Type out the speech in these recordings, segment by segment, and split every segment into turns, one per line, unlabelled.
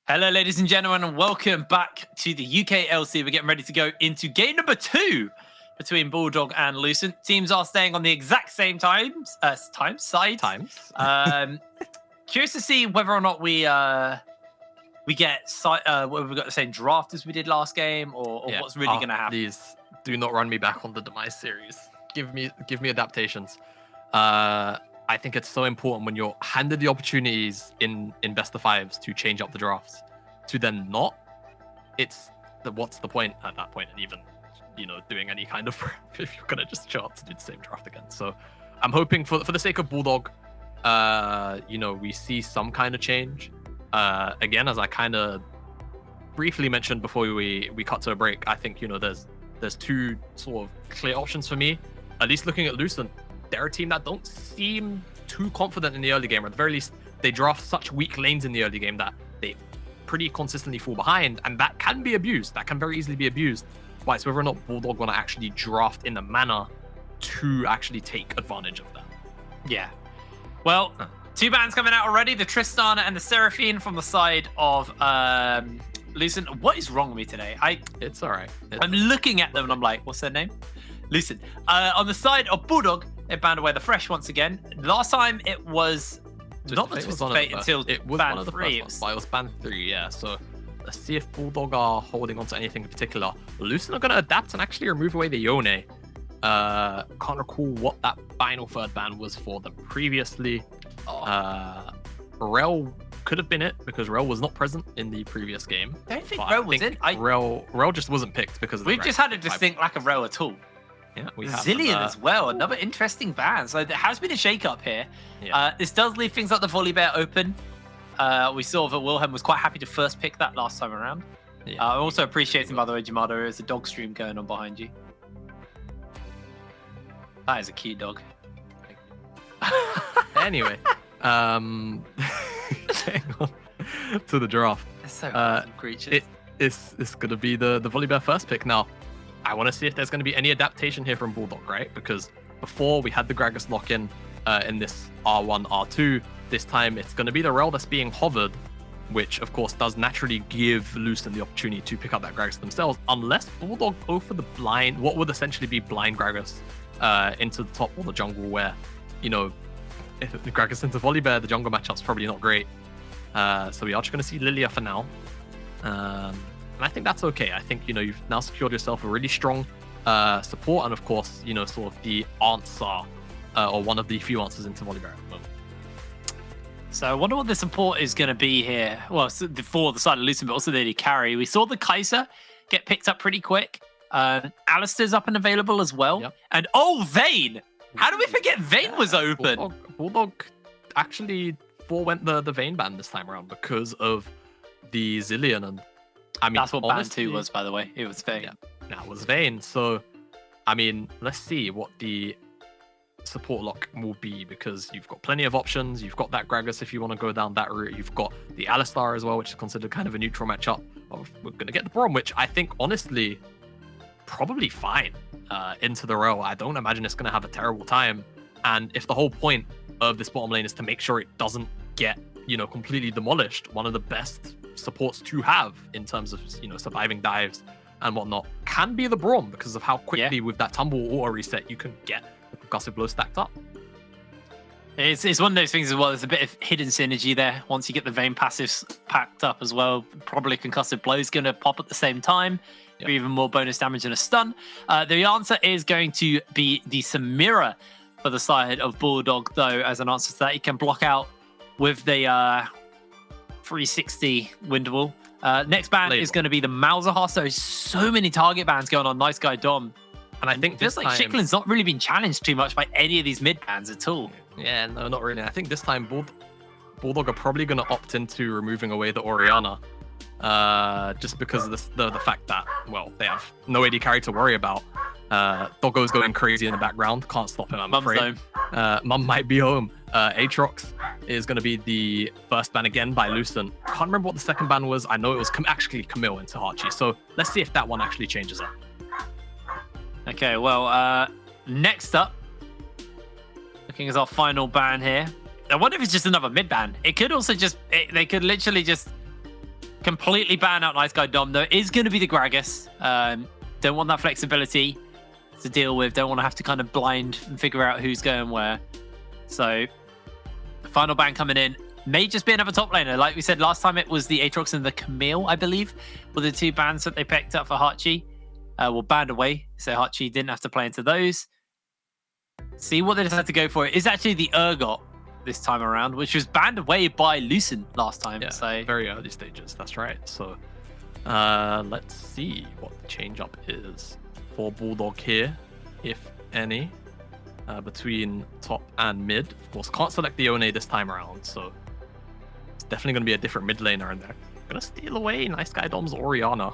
Hello, ladies and gentlemen, and welcome back to the UKLC. We're getting ready to go into game number 2 between Bulldog and Lucent. Teams are staying on the exact same sides. Curious to see whether or not we whether we got the same draft as we did last game, or what's really going to happen.
Please do not run me back on the Demise series. Give me adaptations. I think it's so important when you're handed the opportunities in best of fives to change up the drafts, to then not. What's the point at that point, and even doing any kind of if you're gonna just show up to do the same draft again. So I'm hoping for the sake of Bulldog, we see some kind of change. Again, as I kind of briefly mentioned before we cut to a break, I think there's two sort of clear options for me. At least looking at Lucent, they're a team that don't seem too confident in the early game, or at the very least, they draft such weak lanes in the early game that they pretty consistently fall behind, and that can be abused. That can very easily be abused. But it's whether or not Bulldog want to actually draft in the manner to actually take advantage of that.
Yeah. Well, two bans coming out already, the Tristana and the Seraphine from the side of Lucent. What is wrong with me today?
It's all right.
I'm looking at them and I'm like, what's their name? Lucent. On the side of Bulldog, it banned away the Fresh once again. Last time it was not the Twisted Fate until
it was
ban
one of the
3.
First ones, but it was ban 3, yeah. So let's see if Bulldog are holding on to anything in particular. Lucent are going to adapt and actually remove away the Yone. Can't recall what that final third ban was for them previously. Rel could have been it, because Rel was not present in the previous game.
I don't think Rel was in.
Rel just wasn't picked because of
we've just had a distinct lack of Rel at all.
Yeah, we
Zillion as well, another interesting ban. So there has been a shake-up here.
Yeah.
This does leave things like the Volley Bear open. We saw that Wilhelm was quite happy to first pick that last time around.
Yeah.
I'm also appreciating, by the way, Jamado, there's a dog stream going on behind you. That is a cute dog.
Anyway, getting on to the draft.
It's so awesome creatures.
It's going to be the Volley Bear first pick now. I want to see if there's going to be any adaptation here from Bulldog, right? Because before we had the Gragas lock-in in this R1, R2. This time it's going to be the Rel that's being hovered, which of course does naturally give Lucent the opportunity to pick up that Gragas themselves, unless Bulldog go for the blind, what would essentially be blind Gragas into the top or the jungle, where, if the Gragas into Volley Bear, the jungle matchup's probably not great. So we are just going to see Lilia for now. And I think that's okay. I think, you've now secured yourself a really strong support, and of course, sort of the answer, or one of the few answers into Volley Bear at the moment.
So I wonder what the support is going to be here. Well, for the side of Lucent, but also the carry. We saw the Kai'Sa get picked up pretty quick. Alistair's up and available as well.
Yep.
And Vayne! How do we forget Vayne was open?
Bulldog actually forewent the Vayne ban this time around because of the Zillion, and I mean,
that's what ban 2 was, by the way. It was Vayne.
Yeah, that was Vayne. So, I mean, let's see what the support lock will be, because you've got plenty of options. You've got that Gragas if you want to go down that route. You've got the Alistar as well, which is considered kind of a neutral matchup. We're going to get the Braum, which I think, honestly, probably fine into the row. I don't imagine it's going to have a terrible time. And if the whole point of this bottom lane is to make sure it doesn't get, completely demolished, one of the best supports to have in terms of, surviving dives and whatnot can be the Braum, because of how quickly with that tumble auto reset you can get the concussive blow stacked up.
It's one of those things as well. There's a bit of hidden synergy there. Once you get the Vayne passives packed up as well, probably concussive blow is going to pop at the same time. For even more bonus damage and a stun. The answer is going to be the Samira for the side of Bulldog, though. As an answer to that, you can block out with the 360 wind wall. Next ban is going to be the Malzahar. So many target bans going on. Nice guy Dom.
And I think
it feels like Shicklin's not really been challenged too much by any of these mid bans at all.
Yeah, no, not really. I think this time Bulldog are probably going to opt into removing away the Orianna. Just because of the fact that, well, they have no AD carry to worry about. Doggo's going crazy in the background. Can't stop him, I'm afraid. Mum might be home. Aatrox is going to be the first ban again by Lucent. Can't remember what the second ban was. I know it was actually Camille into Hachi. So let's see if that one actually changes up.
Okay, well, next up, looking as our final ban here. I wonder if it's just another mid ban. It could also just, they could literally just completely ban out Nice Guy Dom. There is going to be the Gragas. Don't want that flexibility to deal with. Don't want to have to kind of blind and figure out who's going where. So, final ban coming in. May just be another top laner. Like we said last time, it was the Aatrox and the Camille, I believe, were the 2 bans that they picked up for Hachi. Were banned away, so Hachi didn't have to play into those. See what they decided to go for. It is actually the Urgot this time around, which was banned away by Lucent last time.
Yeah,
so
very early stages. That's right. So let's see what the change up is for Bulldog here, if any, between top and mid. Of course, can't select the One this time around, so it's definitely going to be a different mid laner, and they're going to steal away Nice Guy Dom's Orianna,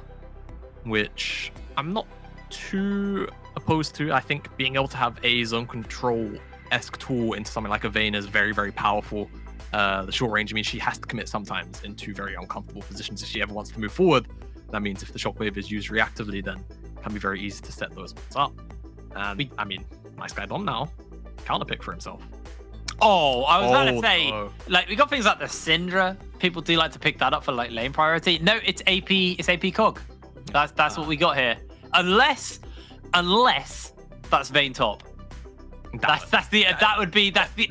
which I'm not too opposed to. I think being able to have a zone control-esque tool into something like a Vayne is very, very powerful. The short range means she has to commit sometimes into very uncomfortable positions if she ever wants to move forward. That means if the shockwave is used reactively, then it can be very easy to set those ones up. And I mean, Nice Guy Dom now, counter pick for himself.
Oh, I was about to say,
no.
like, we got things like the Syndra. People do like to pick that up for like lane priority. No, it's AP. It's AP Cog. That's what we got here. Unless that's Vayne top. That's the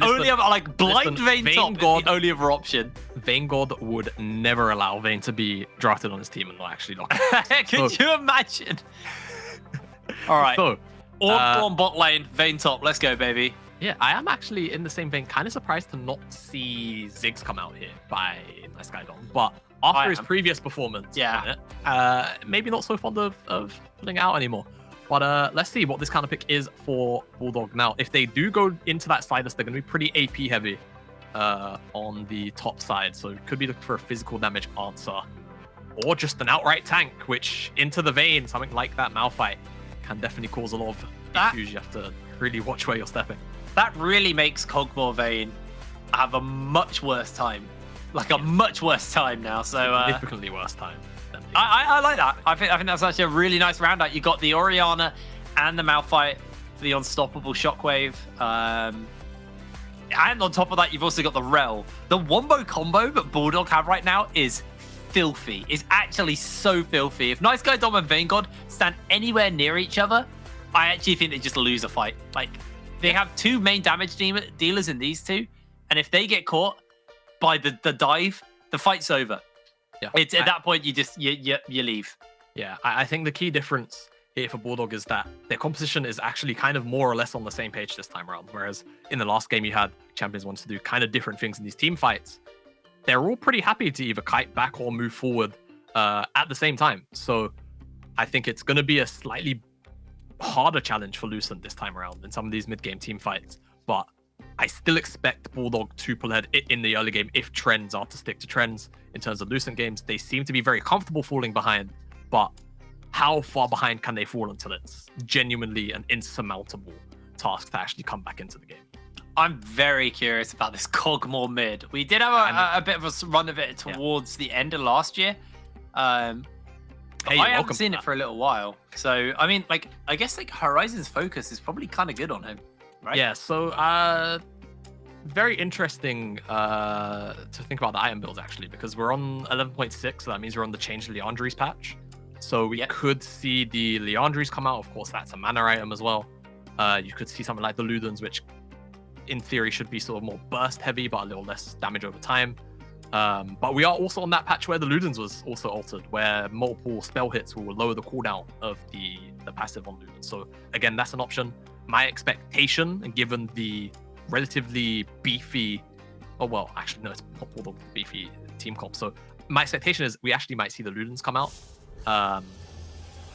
only other, like, blind Vayne top is the only other option.
Vayne God would never allow Vayne to be drafted on his team and not actually lock it.
Could you imagine? All right.
So,
on bot lane, Vayne top. Let's go, baby.
Yeah, I am actually in the same vein, kind of surprised to not see Ziggs come out here by Nice Guy Dom. But after his previous performance, maybe not so fond of pulling out anymore. But let's see what this counter pick is for Bulldog. Now, if they do go into that Silas, they're going to be pretty AP heavy on the top side. So it could be looking for a physical damage answer. Or just an outright tank, which into the Vayne, something like that Malphite, can definitely cause a lot of issues. You have to really watch where you're stepping.
That really makes Cogmore Vayne have a much worse time. Like a much worse time now. So
significantly worse time.
I like that. I think that's actually a really nice round out. You got the Orianna and the Malphite for the unstoppable shockwave. And on top of that, you've also got the Rel. The wombo combo that Bulldog have right now is filthy. It's actually so filthy. If Nice Guy Dom and Vayne God stand anywhere near each other, I actually think they just lose a fight. Like, they have 2 main damage dealers in these 2, and if they get caught by the dive, the fight's over. Yeah, it's at that point you just you leave.
Yeah, I think the key difference here for Bulldog is that their composition is actually kind of more or less on the same page this time around. Whereas in the last game you had champions wanting to do kind of different things in these team fights. They're all pretty happy to either kite back or move forward at the same time. So I think it's going to be a slightly harder challenge for Lucent this time around in some of these mid-game team fights. But I still expect Bulldog to pull ahead in the early game if trends are to stick to trends. In terms of Lucent games, they seem to be very comfortable falling behind, but how far behind can they fall until it's genuinely an insurmountable task to actually come back into the game?
I'm very curious about this Cogmore mid. We did have a bit of a run of it towards the end of last year. I haven't seen it for a little while. So, I mean, like, I guess like Horizon's focus is probably kind of good on him, right?
Yeah, so very interesting to think about the item builds, actually, because we're on 11.6, so that means we're on the Change Leandries patch. So we could see the Leandries come out. Of course, that's a mana item as well. You could see something like the Ludens, which in theory should be sort of more burst heavy, but a little less damage over time. But we are also on that patch where the Ludens was also altered, where multiple spell hits will lower the cooldown of the passive on Ludens. So again, that's an option. My expectation, and given the relatively beefy, oh well, actually no, it's not Bulldog beefy team comp. So my expectation is we actually might see the Ludens come out. I'll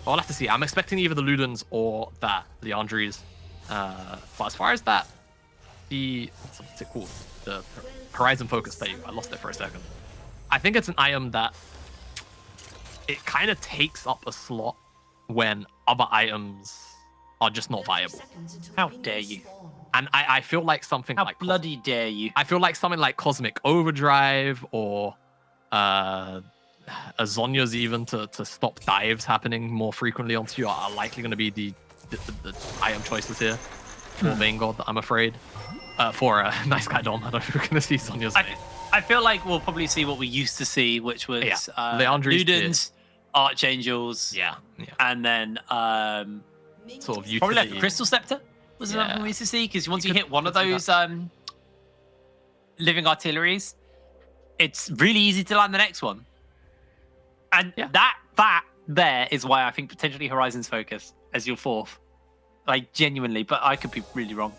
have to see. I'm expecting either the Ludens or that Leandries. But as far as that, what's it called? The Horizon focus thing, I lost it for a second. I think it's an item that it kind of takes up a slot when other items are just not viable.
How dare you?
And I feel like something
How
like
bloody dare you?
I feel like something like Cosmic Overdrive or Azonia's even to stop dives happening more frequently onto you are likely going to be the item choices here for Vayne God, I'm afraid. for a nice guy Dom. I don't know if we're going to see Sonya's name.
I feel like we'll probably see what we used to see, which was Ludens, Archangels, and then
sort of
probably like a Crystal Scepter was another one we used to see, because once you hit one of those living artilleries, it's really easy to land the next one. And that there is why I think potentially Horizon's Focus as your fourth. Like, genuinely, but I could be really wrong.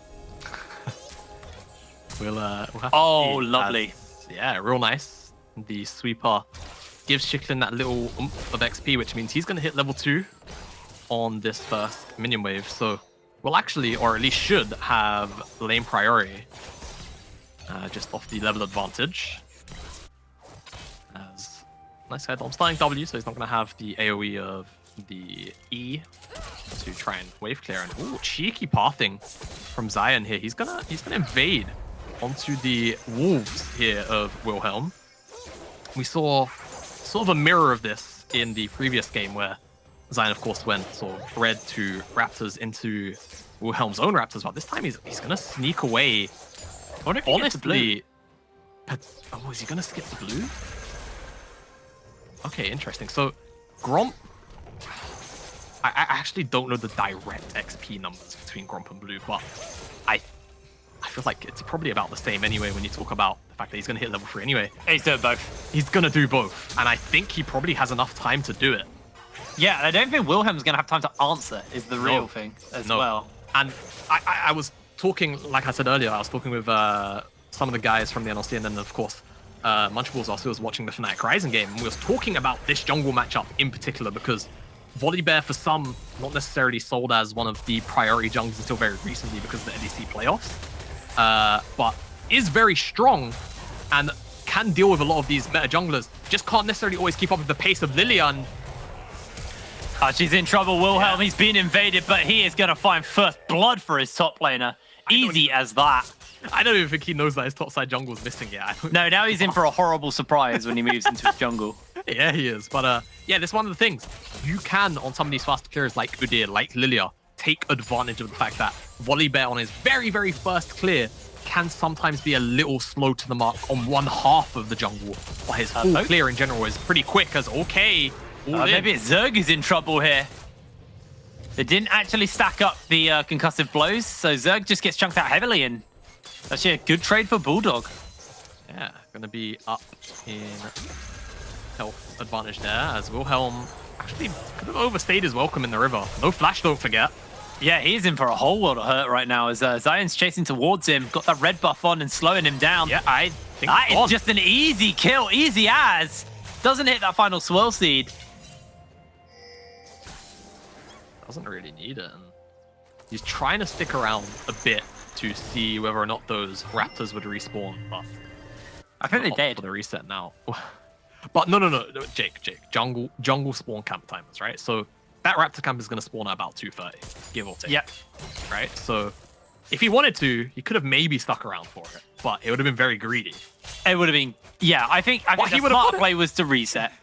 We'll have to see.
Lovely.
Yeah, real nice. The sweeper gives Chicken that little oomph of XP, which means he's going to hit level 2 on this first minion wave. So we'll actually, or at least should, have lane priority just off the level advantage. As nice guy Dom's starting W, so he's not going to have the AoE of the E to try and wave clear. And ooh, cheeky pathing from Zion here. He's gonna invade onto the wolves here of Wilhelm. We saw sort of a mirror of this in the previous game, where Zion, of course, went sort of red to Raptors into Wilhelm's own Raptors, but this time he's gonna sneak away. Honestly, oh, is he gonna skip the blue? Okay, interesting. So Gromp, I actually don't know the direct XP numbers between Gromp and blue, but I feel like it's probably about the same anyway when you talk about the fact that he's going to hit level 3 anyway.
He's doing both.
He's going to do both, and I think he probably has enough time to do it.
Yeah, I don't think Wilhelm's going to have time to answer is the real thing as well.
And I was talking, like I said earlier, I was talking with some of the guys from the NLC, and then, of course, Munchables also was watching the Fnatic Rising game, and we was talking about this jungle matchup in particular, because Volibear, for some, not necessarily sold as one of the priority jungles until very recently because of the NDC playoffs. But is very strong and can deal with a lot of these meta junglers. Just can't necessarily always keep up with the pace of Lilian.
She's in trouble, Wilhelm. He's been invaded, but he is going to find first blood for his top laner. Easy as that.
I don't even think he knows that his topside jungle is missing yet.
No, now he's in for a horrible surprise when he moves into his jungle.
Yeah, he is. But yeah, this is one of the things. You can, on some of these faster clears like Udyr, like Lilia, take advantage of the fact that Volibear on his very, very first clear can sometimes be a little slow to the mark on one half of the jungle. But his full clear in general is pretty quick as maybe
Zerg is in trouble here. They didn't actually stack up the concussive blows, so Zerg just gets chunked out heavily, and actually a good trade for Bulldog.
Yeah, gonna be up in health advantage there, as Wilhelm actually could have overstayed his welcome in the river. No flash, don't forget.
Yeah, he's in for a whole world of hurt right now as Zion's chasing towards him, got that red buff on and slowing him down.
Yeah, I think
that is just an easy kill, easy as. Doesn't hit that final swirl seed.
Doesn't really need it. He's trying to stick around a bit to see whether or not those raptors would respawn, but
I think they did.
For the reset now. But no, Jake, jungle spawn camp timers, right? So that raptor camp is going to spawn at about 2:30, give or take.
Yep.
Right? So if he wanted to, he could have maybe stuck around for it, but it would have been very greedy.
It would have been, yeah, I think the smart play was to reset.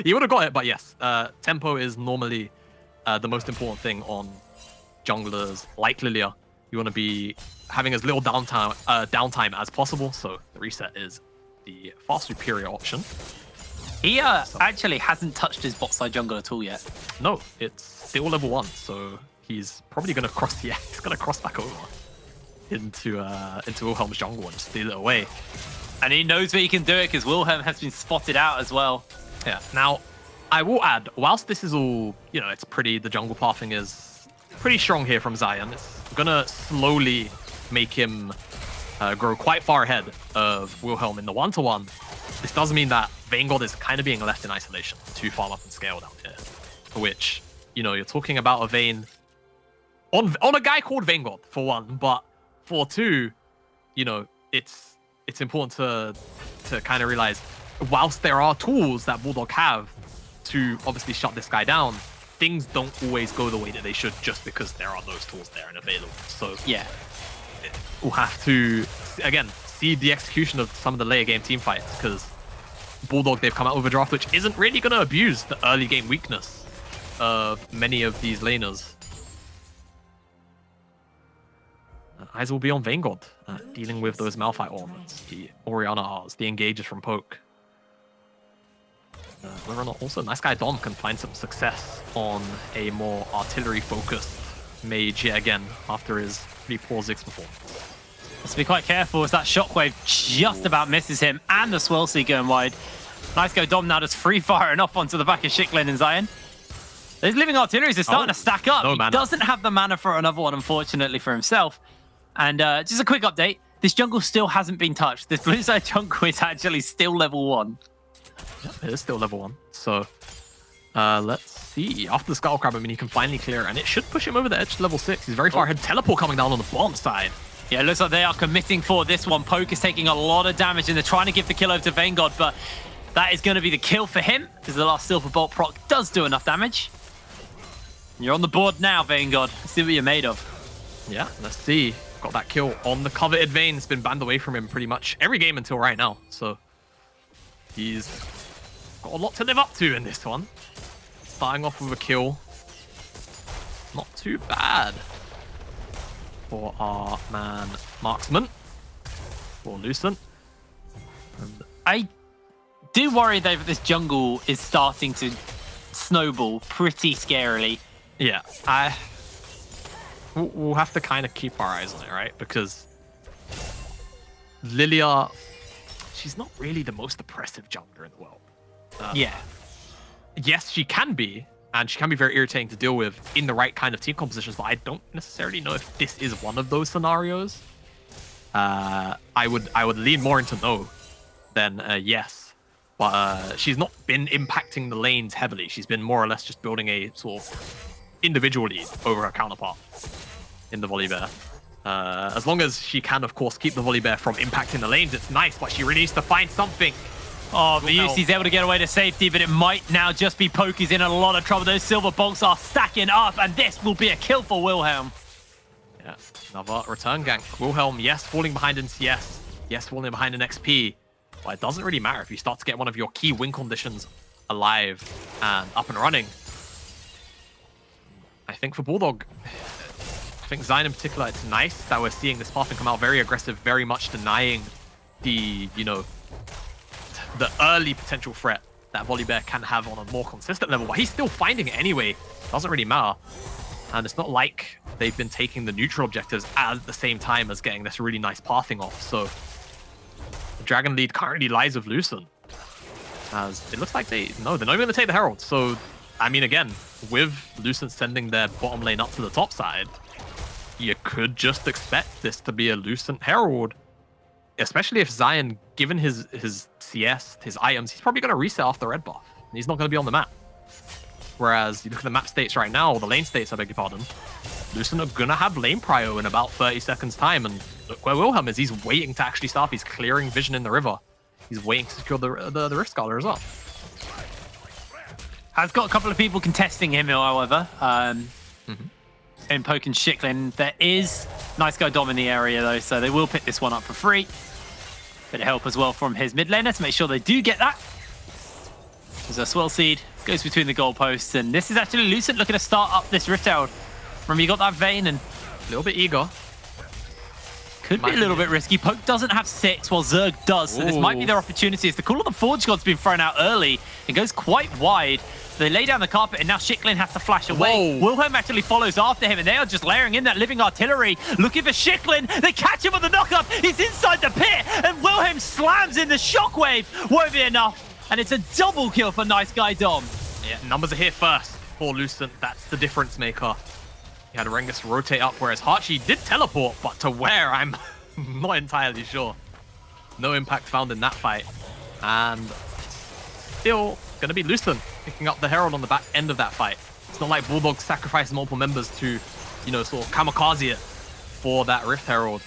He would have got it, but yes, tempo is normally the most important thing on junglers like Lilia. You want to be having as little downtime as possible, so the reset is the far superior option.
He actually hasn't touched his bot side jungle at all yet.
No, it's still level 1, so he's probably going to cross he's going to cross back over into Wilhelm's jungle and steal it away.
And he knows that he can do it because Wilhelm has been spotted out as well.
Yeah. Now, I will add, whilst this is all, it's pretty, the jungle pathing is pretty strong here from Zion. It's going to slowly make him grow quite far ahead of Wilhelm in the 1-to-1. This does mean that Vanguard is kind of being left in isolation to farm up and scale down here. Which, you're talking about a Vayne on a guy called Vanguard, for one, but for two, it's important to kind of realize, whilst there are tools that Bulldog have to obviously shut this guy down, things don't always go the way that they should just because there are those tools there and available. So
yeah,
we'll have to, again, see the execution of some of the later game team fights, because Bulldog, they've come out with a draft which isn't really going to abuse the early game weakness of many of these laners. eyes will be on Vanguard, dealing with those Malphite ornaments, the Orianna R's, the engages from Poke. Whether or not also Nice Guy Dom can find some success on a more artillery-focused mage yet again after his pretty poor Ziggs performance.
Let's be quite careful as that shockwave just about misses him, and the swirl seed going wide. Nice Guy Dom now just free firing off onto the back of Shiklin and Zion. Those living artilleries are starting to stack up.
No
he doesn't have the mana for another one, unfortunately, for himself. And just a quick update. This jungle still hasn't been touched. This blue side jungle is actually still level 1.
Yep, it is still level 1. So let's see. After the Skull Crab, I mean, he can finally clear, and it should push him over the edge to level 6. He's very far ahead. Teleport coming down on the bottom side.
Yeah, it looks like they are committing for this one. Poke is taking a lot of damage, and they're trying to give the kill over to Vanguard, but that is going to be the kill for him, because the last Silver Bolt proc does do enough damage. You're on the board now, Vanguard. Let's see what you're made of.
Yeah, let's see. Got that kill on the coveted vein. It's been banned away from him pretty much every game until right now. So he's got a lot to live up to in this one. Starting off with a kill. Not too bad for our man Marksman. For Lucent. And
I do worry, though, that this jungle is starting to snowball pretty scarily.
yeah, we'll have to kind of keep our eyes on it, right? Because Lilia, she's not really the most oppressive jungler in the world.
Yeah.
Yes, she can be, and she can be very irritating to deal with in the right kind of team compositions, but I don't necessarily know if this is one of those scenarios. I would lean more into no than yes. But she's not been impacting the lanes heavily. She's been more or less just building a sort of individual lead over her counterpart in the Volibear. As long as she can, of course, keep the Volibear from impacting the lanes, it's nice, but she really needs to find something.
Oh, the UC's able to get away to safety, but it might now just be Pokey's in a lot of trouble. Those silver bolts are stacking up, and this will be a kill for Wilhelm.
Yeah, another return gank. Wilhelm, yes, falling behind in CS. Yes, falling behind in XP. But it doesn't really matter if you start to get one of your key win conditions alive and up and running. I think for Bulldog, I think Zion in particular, it's nice that we're seeing this pathing come out very aggressive, very much denying the, you know, the early potential threat that Volibear can have on a more consistent level. But he's still finding it anyway. Doesn't really matter. And it's not like they've been taking the neutral objectives at the same time as getting this really nice pathing off. So the Dragon lead currently lies with Lucent. As it looks like they're not even going to take the Herald. So, I mean, again, with Lucent sending their bottom lane up to the top side, you could just expect this to be a Lucent Herald. Especially if Zion, given his CS, his items, he's probably going to reset off the red buff. And he's not going to be on the map. Whereas you look at the map states right now, or the lane states, I beg your pardon, Lucent are going to have lane prio in about 30 seconds time. And look where Wilhelm is. He's waiting to actually stop. He's clearing vision in the river. He's waiting to secure the Rift Scholar as well.
Has got a couple of people contesting him, however. In Poke and Shiklin. There is Nice Guy Dom in the area, though, so they will pick this one up for free. Bit of help as well from his mid laner to make sure they do get that. There's a Swell Seed, goes between the goalposts, and this is actually Lucent looking to start up this Rift Herald. Remember, you got that Vayne and
A little bit eager.
could be a little bit risky. Poke doesn't have 6, while Zerg does, so this might be their opportunity. As the Call of the Forge God's been thrown out early, it goes quite wide. They lay down the carpet, and now Shiklin has to flash away.
Whoa.
Wilhelm actually follows after him, and they are just layering in that living artillery, looking for Shiklin. They catch him with the knock-up. He's inside the pit, and Wilhelm slams in the shockwave. Won't be enough, and it's a double kill for Nice Guy Dom.
Yeah, numbers are here first for Lucent. That's the difference maker. He had Rengus rotate up, whereas Hachi did teleport, but to where, I'm not entirely sure. No impact found in that fight. And still going to be Lucent picking up the Herald on the back end of that fight. It's not like Bulldog sacrificed multiple members to, you know, sort of kamikaze it for that Rift Herald.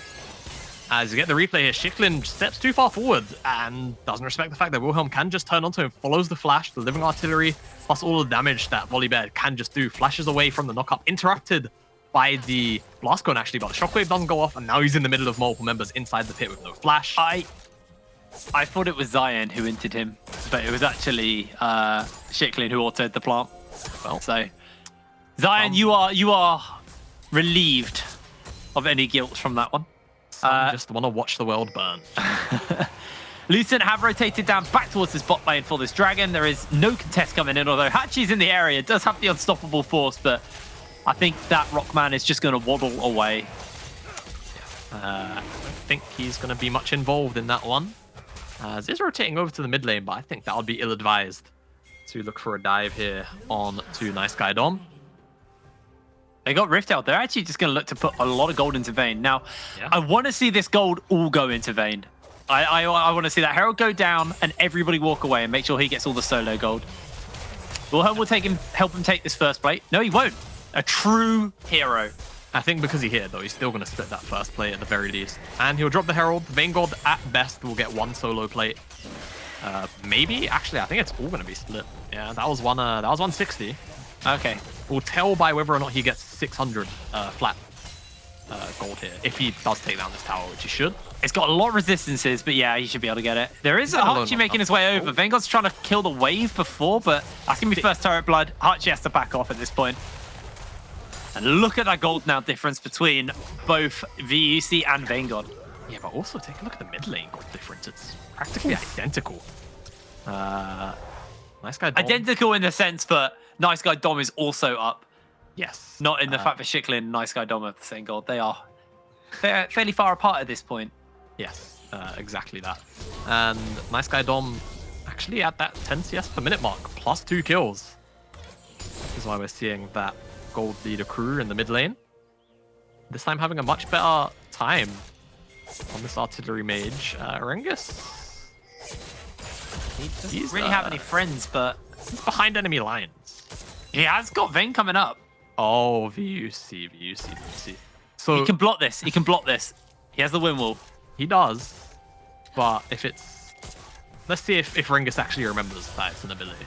As you get the replay here, Shiklin steps too far forward and doesn't respect the fact that Wilhelm can just turn onto him, follows the flash, the living artillery, plus all the damage that Volibear can just do, flashes away from the knock-up, interrupted by the blast cone actually, but the shockwave doesn't go off, and now he's in the middle of multiple members inside the pit with no flash.
I thought it was Zion who inted him, but it was actually Shiklin who autoed the plant.
Well,
So, Zion, you are relieved of any guilt from that one.
Some just want to watch the world burn.
Lucent have rotated down back towards this bot lane for this dragon. There is no contest coming in, although Hachi's in the area. Does have the unstoppable force, but I think that Rockman is just going to waddle away.
I don't think he's going to be much involved in that one. Ziz rotating over to the mid lane, but I think that would be ill-advised to look for a dive here on to Nice Guy Dom.
They got Rift out. They're actually just going to look to put a lot of gold into Vayne. Now, I want to see this gold all go into Vayne. I want to see that Herald go down and everybody walk away and make sure he gets all the solo gold. Wilhelm will help him take this first plate. No, he won't. A true hero.
I think because he hit, though, he's still going to split that first plate at the very least. And he'll drop the Herald. Vayngod, at best, will get one solo plate. Maybe? Actually, I think it's all going to be split. Yeah, that was 160.
Okay.
We'll tell by whether or not he gets 600 flat gold here, if he does take down this tower, which he should.
It's got a lot of resistances, but yeah, he should be able to get it. There is a Hachi making his way over. Vayngrod's trying to kill the wave before, but that's going to be first turret blood. Hachi has to back off at this point. And look at that gold now difference between both VUC and Vayngod.
Yeah, but also take a look at the mid lane gold difference. It's practically identical. Nice Guy Dom.
Identical in the sense that Nice Guy Dom is also up.
Yes.
Not in the fact that Shiklin and Nice Guy Dom have the same gold. They are fairly far apart at this point.
Yes, exactly that. And Nice Guy Dom actually at that 10 CS per minute mark, plus 2 kills. This is why we're seeing that gold leader crew in the mid lane. This time having a much better time on this artillery mage. Rengus.
He doesn't really have any friends, but
he's behind enemy lines.
He has got Vayne coming up.
Oh, VUC. So
he can block this. He can block this. He has the wind wall.
He does. But if it's... Let's see if Rengus actually remembers that it's an ability.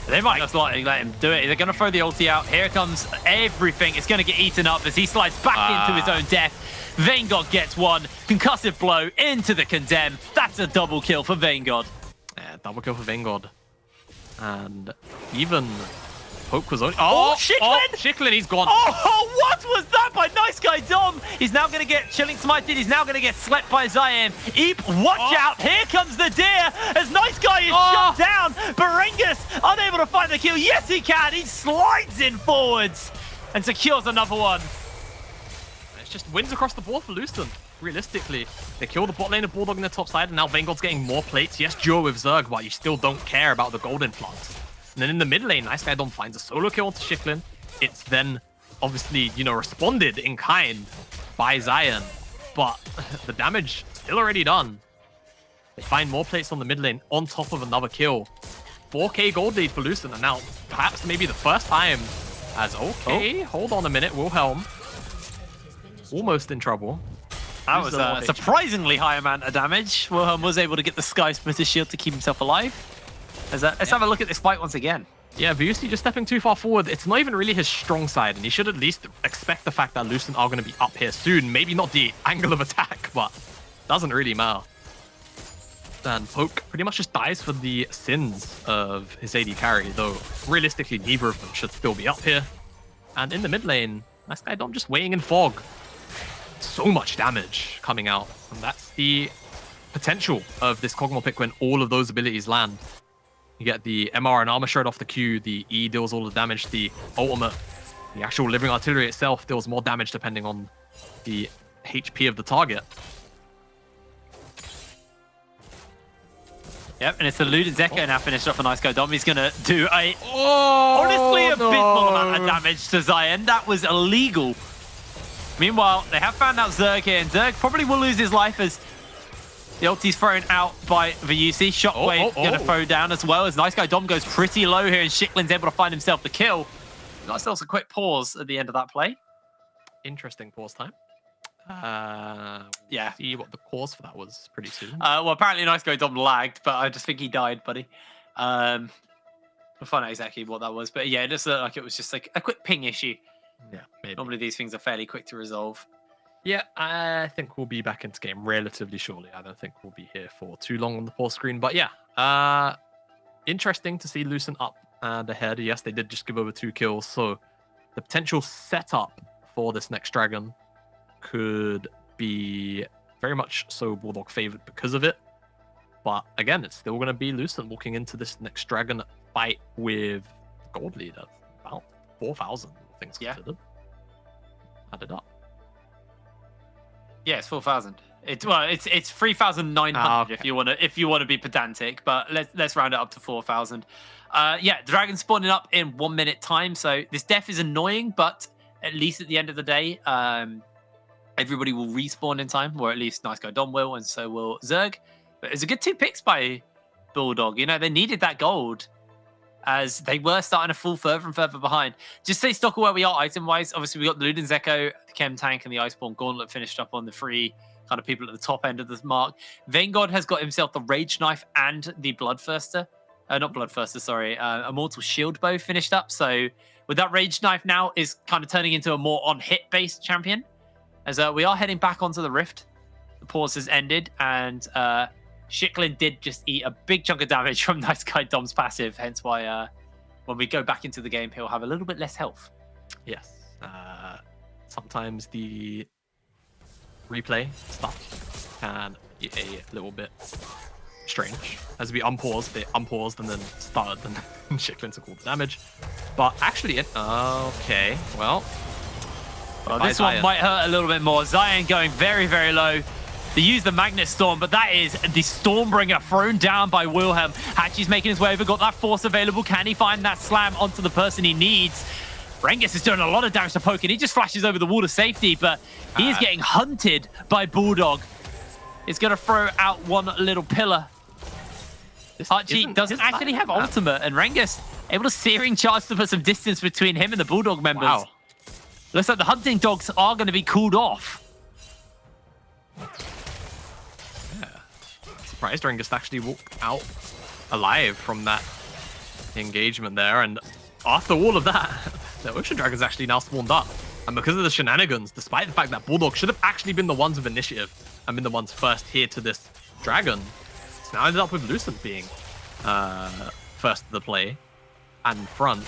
They might just let him do it. They're going to throw the ulti out. Here comes everything. It's going to get eaten up as he slides back into his own death. Vayngod gets one. Concussive blow into the condemn. That's a double kill for Vayngod.
Yeah, double kill for Vayngod. And even Poke was only...
Shiklin!
Oh, Shiklin, he's gone.
Oh, what was that by Nice Guy Dom? He's now going to get Chilling Smited. He's now going to get slept by Zion. Eep, watch out. Here comes the deer as Nice Guy is shut down. Barengus unable to find the kill. Yes, he can. He slides in forwards and secures another one.
It's just wins across the board for Lucent. Realistically, they kill the bot lane of Bulldog in the top side, and now Vayngrod's getting more plates. Yes, duo with Zerg, but you still don't care about the gold influx. And then in the mid lane, Nice Guy Dom finds a solo kill onto Shiklin. It's then obviously, responded in kind by Zion, but the damage still already done. They find more plates on the mid lane on top of another kill. 4k gold lead for Lucent, and now perhaps maybe the first time as hold on a minute, Wilhelm almost in trouble.
That was a surprisingly high amount of damage. Wilhelm was able to get the Sky Splitter shield to keep himself alive. Let's have a look at this fight once again.
Yeah, VUC just stepping too far forward. It's not even really his strong side, and he should at least expect the fact that Lucent are going to be up here soon. Maybe not the angle of attack, but doesn't really matter. And Poke pretty much just dies for the sins of his AD carry, though realistically neither of them should still be up here. And in the mid lane, Nice Guy Dom just waiting in fog. So much damage coming out, and that's the potential of this Kog'Maw pick when all of those abilities land. You get the MR and Armor Shred off the Q, the E deals all the damage, the ultimate, the actual Living Artillery itself deals more damage depending on the HP of the target.
Yep, and it's the Ludens Echo now finished off a Nice Guy Dom. He's going to do a honestly abysmal amount of damage to Zion. That was illegal. Meanwhile, they have found out Zerg here, and Zerg probably will lose his life as the ulti's thrown out by VUC. Shockwave going to throw down as well as Nice Guy Dom goes pretty low here, and Shiklin's able to find himself the kill. Got ourselves a quick pause at the end of that play.
Interesting pause time.
Yeah.
See what the cause for that was pretty soon.
Well, apparently Nice Guy Dom lagged, but I just think he died, buddy. We'll find out exactly what that was. But yeah, it just looked like it was just like a quick ping issue.
Yeah, maybe.
Normally these things are fairly quick to resolve.
Yeah, I think we'll be back into game relatively shortly. I don't think we'll be here for too long on the pause screen. But yeah, interesting to see Lucent up and ahead. Yes, they did just give over 2 kills. So the potential setup for this next dragon could be very much so Bulldog favored because of it. But again, it's still going to be Lucent walking into this next dragon fight with gold lead at about 4,000 things considered. Add it up.
Yeah, it's 4,000. It's 3,900 if you want to be pedantic, but let's round it up to 4,000. Yeah, dragon spawning up in 1 minute time, so this death is annoying, but at least at the end of the day, everybody will respawn in time, or at least Nice Guy Dom will, and so will Zerg. But it's a good 2 picks by Bulldog. You know, they needed that gold as they were starting to fall further and further behind. Just stay stock of where we are item-wise. Obviously, we got the Luden's Echo, the Chem Tank, and the Iceborne Gauntlet finished up on the 3 kind of people at the top end of the mark. Vengod has got himself the Rage Knife and the Bloodthirster. Not Bloodthirster, sorry. Immortal Shield Bow finished up. So with that Rage Knife now is kind of turning into a more on-hit-based champion. As we are heading back onto the Rift. The pause has ended, and Shiklin did just eat a big chunk of damage from Nice Guy Dom's passive, hence why when we go back into the game, he'll have a little bit less health.
Yes. Sometimes the replay stuff can be a little bit strange. As we unpaused, they unpaused and then started, and then Shiklin took all the damage. But actually, okay, well
this one might hurt a little bit more. Zion going very, very low. They use the Magnet Storm, but that is the Stormbringer thrown down by Wilhelm. Hachi's making his way over, got that force available. Can he find that slam onto the person he needs? Rengus is doing a lot of damage to Poke, and he just flashes over the wall to safety, but he is getting hunted by Bulldog. He's going to throw out one little pillar. Hachi doesn't actually have ultimate, and Rengus able to Searing Charge to put some distance between him and the Bulldog members.
Wow.
Looks like the hunting dogs are going to be cooled off.
Yeah. Surprised Rengus actually walked out alive from that engagement there, and after all of that, the Ocean Dragon's actually now spawned up. And because of the shenanigans, despite the fact that Bulldog should have actually been the ones with initiative and been the ones first here to this dragon, it's now ended up with Lucent being first to the play and front,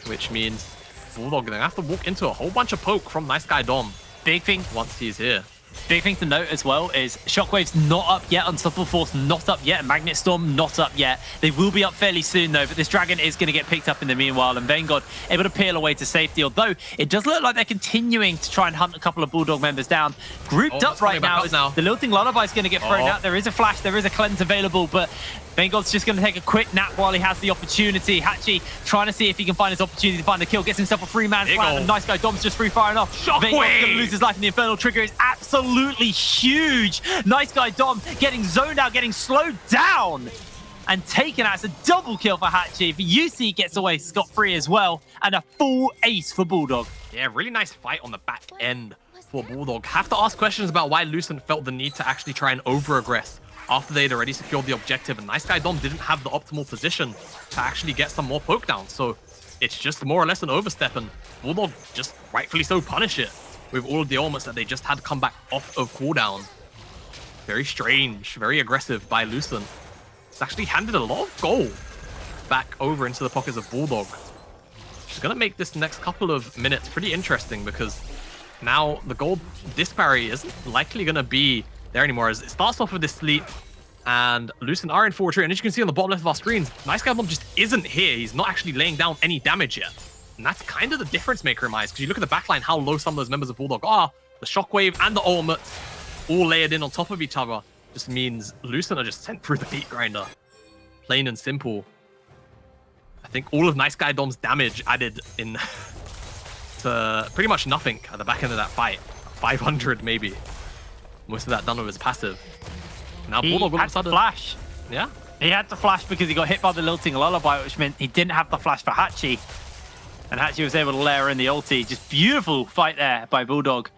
which means Bulldog gonna have to walk into a whole bunch of poke from Nice Guy Dom.
Big thing
once he's here.
Big thing to note as well is Shockwave's not up yet, Unstoppable Force not up yet, Magnet Storm not up yet. They will be up fairly soon though, but this dragon is going to get picked up in the meanwhile, and Vengod able to peel away to safety, although it does look like they're continuing to try and hunt a couple of Bulldog members down. Grouped up right now, the Lilting Lullaby is going to get thrown out. There is a flash, there is a cleanse available, but Vengod's just going to take a quick nap while he has the opportunity. Hachi trying to see if he can find his opportunity to find the kill. Gets himself a 3-man flat, and Nice Guy Dom's just free firing off. Vengod's going to lose his life, and the Infernal Trigger is absolutely huge. Nice Guy Dom getting zoned out, getting slowed down, and taken out. It's a double kill for Hachi. UC gets away scot-free as well, and a full ace for Bulldog.
Yeah, really nice fight on the back end for Bulldog. Have to ask questions about why Lucent felt the need to actually try and over-aggress after they'd already secured the objective, and Nice Guy Dom didn't have the optimal position to actually get some more poke down. So it's just more or less an overstep, and Bulldog just rightfully so punish it with all of the elements that they just had come back off of cooldown. Very strange, very aggressive by Lucent. It's actually handed a lot of gold back over into the pockets of Bulldog. Which is going to make this next couple of minutes pretty interesting, because now the gold disparity isn't likely going to be there anymore, as it starts off with this sleep, and Lucent are in full retreat. And as you can see on the bottom left of our screens, Nice Guy Dom just isn't here. He's not actually laying down any damage yet. And that's kind of the difference maker in my eyes, because you look at the backline, how low some of those members of Bulldog are. The Shockwave and the ultimate all layered in on top of each other just means Lucent are just sent through the beat grinder. Plain and simple. I think all of Nice Guy Dom's damage added in to pretty much nothing at the back end of that fight. 500 maybe. Most of that done with his passive. Now Bulldog all of a sudden
flash.
Yeah.
He had to flash because he got hit by the Lilting Lullaby, which meant he didn't have the flash for Hachi. And Hachi was able to layer in the ulti. Just beautiful fight there by Bulldog.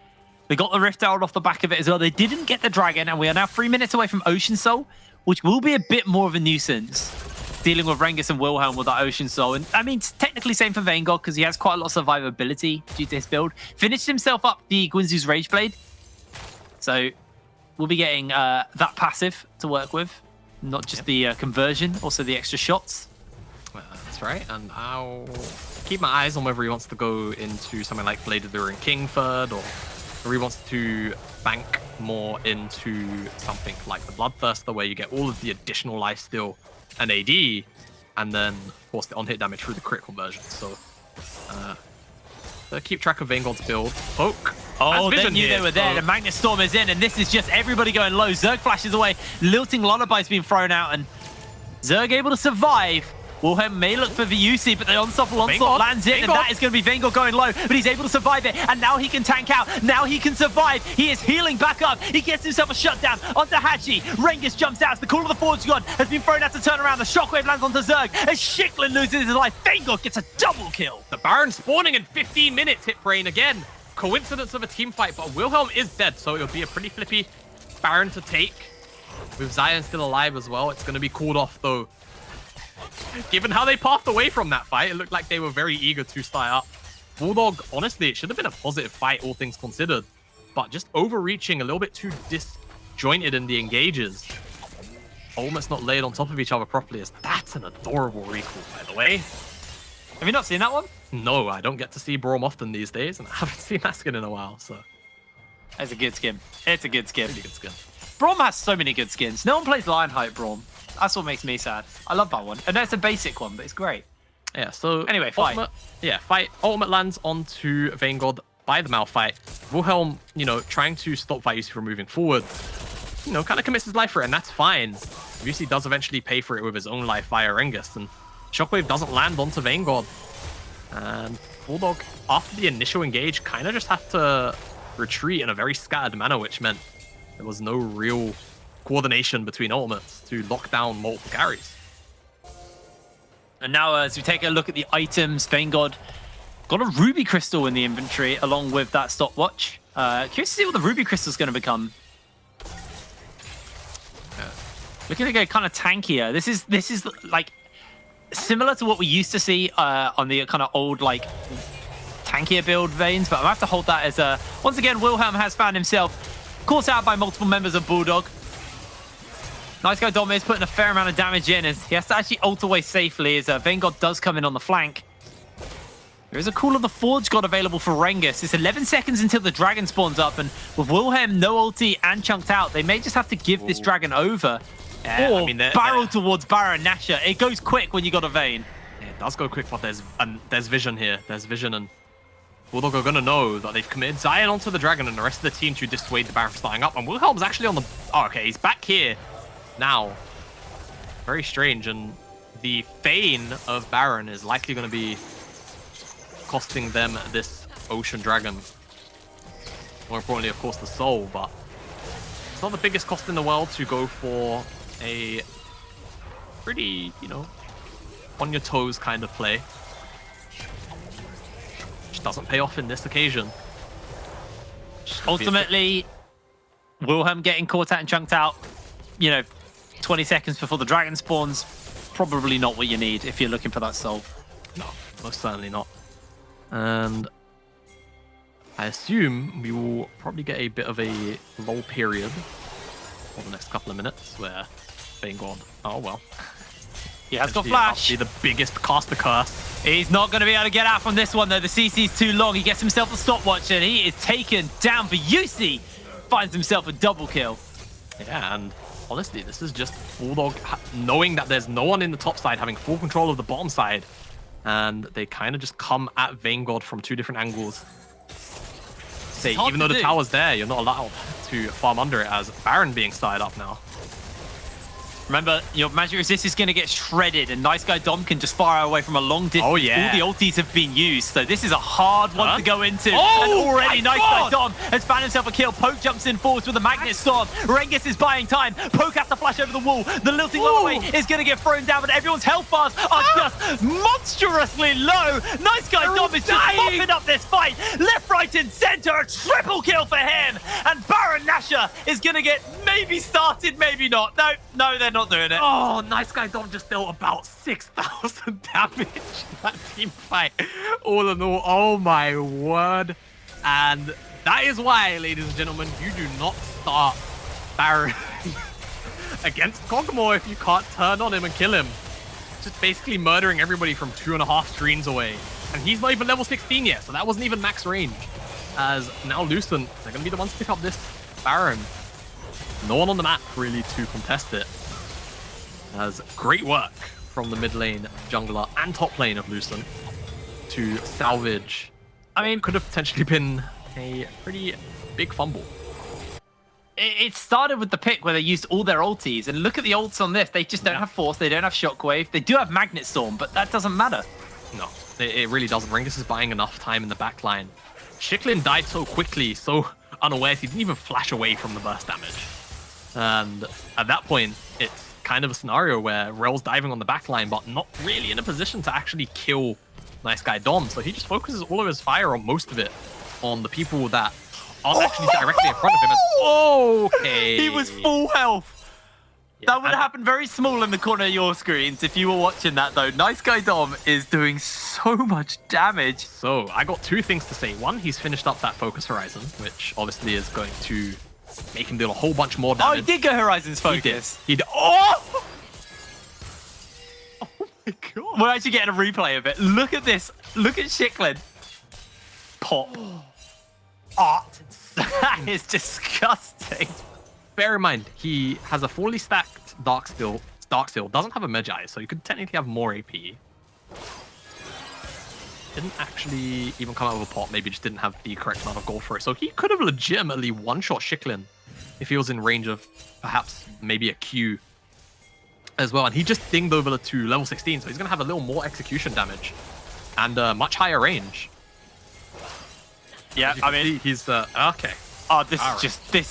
They got the Rift out off the back of it as well. They didn't get the Dragon, and we are now 3 minutes away from Ocean Soul, which will be a bit more of a nuisance. Dealing with Rengus and Wilhelm with that Ocean Soul. And I mean, technically same for Vengod, because he has quite a lot of survivability due to his build. Finished himself up the Guinzu's Rage Blade. So we'll be getting that passive to work with. Not just the conversion, also the extra shots.
Well, that's right, and I'll keep my eyes on whether he wants to go into something like Blade of the Ruined King third, or he wants to bank more into something like the Bloodthirster, where you get all of the additional lifesteal and AD, and then, of course, the on-hit damage through the crit conversion. So, keep track of Vanguard's build. Poke.
Oh, they knew they were there. The Magnet Storm is in, and this is just everybody going low. Zerg flashes away. Lilting Lullaby's been thrown out, and Zerg able to survive. Wilhelm may look for the UC, but the unstoppable onslaught lands it, and that is going to be Vanguard going low, but he's able to survive it, and now he can tank out. Now he can survive. He is healing back up. He gets himself a shutdown onto Hachi. Rengus jumps out. The Call of the Forge God has been thrown out to turn around. The Shockwave lands onto Zerg, as Shicklin loses his life. Vanguard gets a double kill.
The Baron spawning in 15 minutes, hit Brain again. Coincidence of a team fight, but Wilhelm is dead, so it'll be a pretty flippy Baron to take. With Zion still alive as well, it's going to be called off, though. Given how they pathed away from that fight, it looked like they were very eager to start up. Bulldog, honestly, it should have been a positive fight, all things considered. But just overreaching, a little bit too disjointed in the engages. Almost not laid on top of each other properly. That's an adorable recall, by the way.
Have you not seen that one?
No, I don't get to see Braum often these days, and I haven't seen that skin in a while, so...
It's a good skin. It's a good skin.
Really good skin.
Braum has so many good skins. No one plays Lionheart Braum. That's what makes me sad. I love that one. And that's a basic one, but it's great.
Yeah, so...
Anyway, fight.
Fight. Ultimate lands onto Vanguard by the Malphite. Wilhelm, you know, trying to stop Vyusi from moving forward. You know, kind of commits his life for it, and that's fine. Vyusi does eventually pay for it with his own life via Rengus, and Shockwave doesn't land onto Vanguard. And Bulldog, after the initial engage, kind of just have to retreat in a very scattered manner, which meant there was no real coordination between ultimates to lock down multiple carries.
And now as we take a look at the items, Vanguard got a Ruby Crystal in the inventory along with that stopwatch. Curious to see what the Ruby Crystal is going to become. Looking to go kind of tankier. This is like similar to what we used to see on the kind of old like tankier build veins, but I'm gonna have to hold that as a... Once again, Wilhelm has found himself caught out by multiple members of Bulldog. Nice guy Dom is putting a fair amount of damage in as he has to actually ult away safely as Vanguard does come in on the flank. There is a Call of the Forge God available for Rengus. It's 11 seconds until the dragon spawns up, and with Wilhelm no ulti and chunked out, they may just have to give this dragon over.
Yeah,
or barrel towards Baron Nashor. It goes quick when you got a Vayne.
Yeah, it does go quick, but there's vision here. There's vision, and Bulldog are going to know that they've committed Zion onto the dragon and the rest of the team to dissuade the Baron from starting up. And Wilhelm's actually on the... Oh, okay, he's back here now. Very strange, and the Vayne of Baron is likely going to be costing them this Ocean Dragon. More importantly, of course, the soul, but it's not the biggest cost in the world to go for a pretty, you know, on your toes kind of play. Which doesn't pay off in this occasion.
Ultimately, Wilhelm getting caught out and chunked out, you know, 20 seconds before the dragon spawns, probably not what you need if you're looking for that soul.
No, most certainly not. And I assume we will probably get a bit of a lull period for the next couple of minutes where Vanguard, oh well.
He has got flash.
Be the biggest caster curse.
He's not going to be able to get out from this one though. The CC's too long. He gets himself a stopwatch and he is taken down for UC. Finds himself a double kill.
Yeah, and honestly, this is just Bulldog knowing that there's no one in the top side, having full control of the bottom side. And they kind of just come at Vanguard from two different angles. Say, even though the tower's there, you're not allowed to farm under it as Baron being started up now.
Remember, your magic resist is going to get shredded, and Nice Guy Dom can just fire away from a long distance.
Oh, yeah.
All the ultis have been used, so this is a hard one to go into.
Oh,
and already Nice Guy Dom has found himself a kill. Poke jumps in forwards with a Magnet Storm. Rengus is buying time. Poke has to flash over the wall. The lilting Lullaby is going to get thrown down, but everyone's health bars are just monstrously low. Nice Guy Dom is just mopping up this fight. Left, right, and center. A triple kill for him. And Baron Nashor is going to get maybe started, maybe not. No, they're not doing it.
Oh, Nice Guy Dom just dealt about 6,000 damage in that team fight. All in all, oh my word. And that is why, ladies and gentlemen, you do not start Baron against Kog'Maw if you can't turn on him and kill him. just basically murdering everybody from 2.5 screens away. And he's not even level 16 yet, so that wasn't even max range. As now Lucent, they're going to be the ones to pick up this Baron. No one on the map really to contest it. As great work from the mid lane jungler and top lane of Lucent to salvage. I mean, could have potentially been a pretty big fumble.
It started with the pick where they used all their ultis, and look at the ults on this. They just don't have Force, they don't have Shockwave, they do have Magnet Storm, but that doesn't matter.
No, it really doesn't. Ringus is buying enough time in the back line. Shiklin died so quickly, so unawares, he didn't even flash away from the burst damage. And at that point, it's kind of a scenario where Rel's diving on the back line, but not really in a position to actually kill Nice Guy Dom. So he just focuses all of his fire, or most of it, on the people that aren't actually directly in front of him. Okay.
He was full health. Yeah, that would have happened very small in the corner of your screens if you were watching that, though. Nice Guy Dom is doing so much damage.
So I got 2 things to say. One, he's finished up that Focus Horizon, which obviously is going to make him deal a whole bunch more damage.
Oh, he did go Horizon's Focus.
He did. Oh! Oh my god.
We're actually getting a replay of it. Look at this. Look at Shiklin. Pop. Art. That is disgusting.
Bear in mind, he has a fully stacked Darksteel, doesn't have a Magi, so you could technically have more AP. Didn't actually even come out of a pot, maybe just didn't have the correct amount of gold for it. So he could have legitimately one-shot Shiklin if he was in range of perhaps maybe a Q as well. And he just dinged over to level 16, so he's going to have a little more execution damage and much higher range.
Yeah, I mean,
he's okay.
Oh, this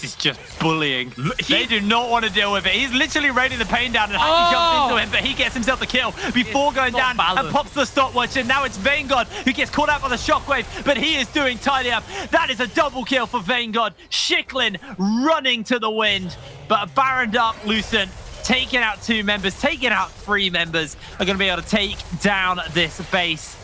is just bullying. They do not want to deal with it. He's literally raining the pain down, and Hacky jumps into him, but he gets himself the kill before going down and pops the stopwatch. And now it's Vanguard who gets caught out by the shockwave, but he is doing tidy up. That is a double kill for Vanguard. Shiklin running to the wind, but a Baroned up Lucent, taking out 2 members, taking out 3 members, are going to be able to take down this base,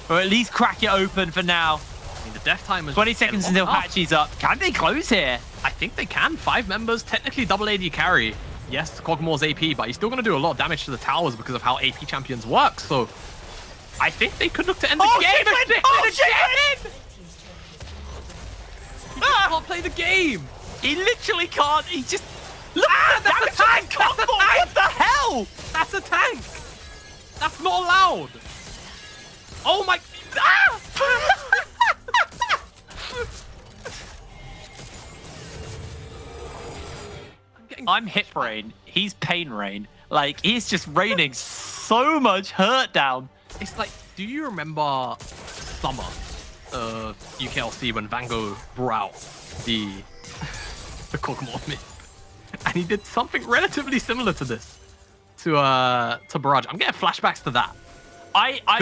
or at least crack it open for now.
I mean, the death time is
20 seconds until Hatchy's up. Can they close here?
I think they can. 5 members, technically double AD carry. Yes, Kog'Maw's AP, but he's still going to do a lot of damage to the towers because of how AP champions work. So I think they could look to end the game.
Shiklin!
He can't play the game.
He literally can't. He just... Look at
that's a tank!
What the hell?
That's a tank! That's not allowed! Oh my... Ah!
I'm hip rain. He's pain rain. Like, he's just raining so much hurt down.
It's like, do you remember summer of UKLC when Vango brought out the Kog'Maw myth? And he did something relatively similar to this to Barrage. I'm getting flashbacks to that.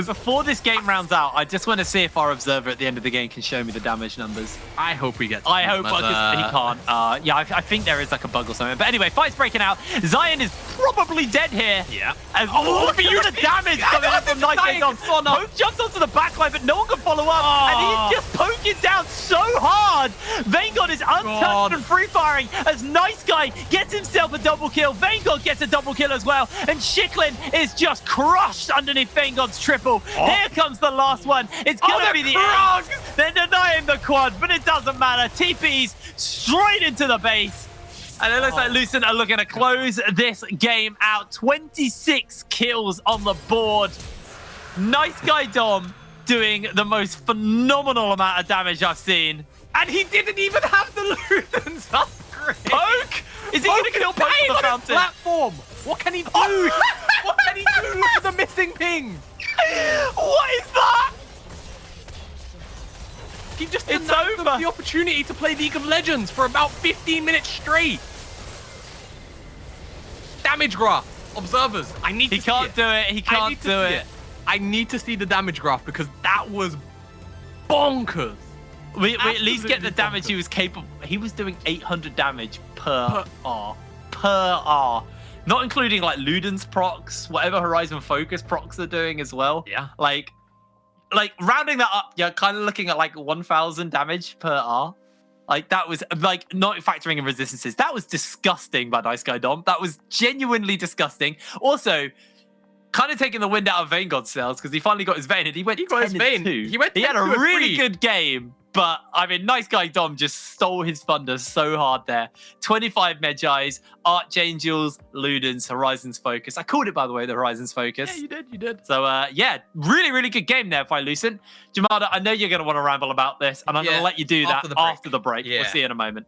Before this game rounds out, I just want to see if our observer at the end of the game can show me the damage numbers.
I hope we get to
I hope, because he can't. Yeah, I think there is like a bug or something. But anyway, fight's breaking out. Zion is probably dead here.
Yeah.
Look at the damage coming in from Night Dog. Poke jumps onto the backline, but no one can follow up. And he's just poking down so hard. Vanguard is untouched and free-firing as Nice Guy gets himself a double kill. Vanguard gets a double kill as well. And Shiklin is just crushed underneath Vanguard's triple. Here comes the last one. It's going to be the end. They're denying the quad, but it doesn't matter. TP's straight into the base. And it looks like Lucent are looking to close this game out. 26 kills on the board. Nice Guy Dom doing the most phenomenal amount of damage I've seen.
And he didn't even have the Luden's upgrade.
Poke? Is he going to kill Poke on the fountain?
Platform. What can he do? What can he do? Look at the missing ping.
What is that?
He just denied them the opportunity to play League of Legends for about 15 minutes straight. Damage graph. Observers, I need to see it.
He can't do it. He can't do it.
I need to see the damage graph because that was bonkers.
We at least get the damage he was capable. He was doing 800 damage per R. Per R. Not including like Luden's procs, whatever Horizon Focus procs they're doing as well.
Yeah.
Like rounding that up, you're kind of looking at like 1,000 damage per R. Like that was like not factoring in resistances. That was disgusting by Nice Guy Dom. That was genuinely disgusting. Also, kind of taking the wind out of Vayne God's sails because he finally got his Vayne and he went.
He got his Vayne.
He had a really good game, but I mean, nice guy Dom just stole his thunder so hard there. 25 Medjais, Archangels, Ludens, Horizons Focus. I called it, by the way, the Horizons Focus.
Yeah, you did.
So yeah, really good game there by Lucent. Jamada, I know you're going to want to ramble about this, and I'm going to let you do that after the break.
Yeah.
We'll see you in a moment.